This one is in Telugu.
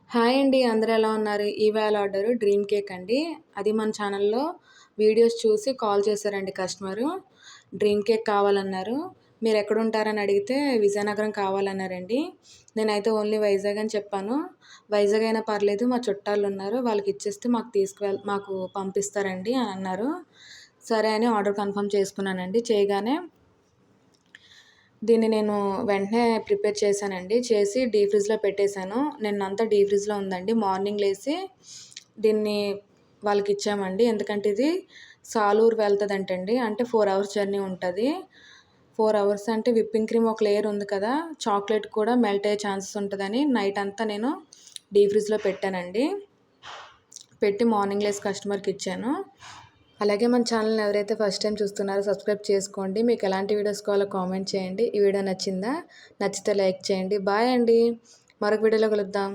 హాయ్ అండి. అందరూ ఎలా ఉన్నారు? ఇవాళ ఆర్డరు డ్రీమ్ కేక్ అండి. అది మన ఛానల్‌లో వీడియోస్ చూసి కాల్ చేశారండి కస్టమరు. డ్రీమ్ కేక్ కావాలన్నారు. మీరెక్కడుంటారని అడిగితే విజయనగరం కావాలన్నారండి. నేనైతే ఓన్లీ వైజాగ్ అని చెప్పాను. వైజాగ్ అయినా పర్లేదు మా చుట్టాలున్నారు. వాళ్ళకిచ్చేస్తే మాకు పంపిస్తారండి అని అన్నారు. సరే అని ఆర్డర్ కన్ఫర్మ్ చేసుకున్నానండి. చేయగానే దీన్ని నేను వెంటనే ప్రిపేర్ చేశానండి. చేసి డీప్ ఫ్రిడ్జ్‌లో పెట్టేశాను. నిన్నంతా డీప్ ఫ్రిడ్జ్‌లో ఉందండి. మార్నింగ్ లేసి దీన్ని వాళ్ళకిచ్చామండి. ఎందుకంటే ఇది సాలూరు వెళ్తదంటండి. అంటే 4 అవర్స్ జర్నీ ఉంటది. 4 అవర్స్ అంటే విప్పింగ్ క్రీమ్ ఒక లేయర్ ఉంది కదా! చాక్లేట్ కూడా మెల్ట్ అయ్యే ఛాన్సెస్ ఉంటదని నైట్ అంతా నేను డీప్ ఫ్రిడ్జ్‌లో పెట్టానండి. పెట్టి మార్నింగ్ లేసి కస్టమర్‌కిచ్చాను. అలాగే మన ఛానల్‌ని ఎవరైతే ఫస్ట్ టైం చూస్తున్నారో సబ్స్క్రైబ్ చేసుకోండి. మీకు ఎలాంటి వీడియోస్ కావాలో కామెంట్ చేయండి. ఈ వీడియో నచ్చిందా? నచ్చితే లైక్ చేయండి. బాయ్ అండి. మరొక వీడియోలో కలుద్దాం.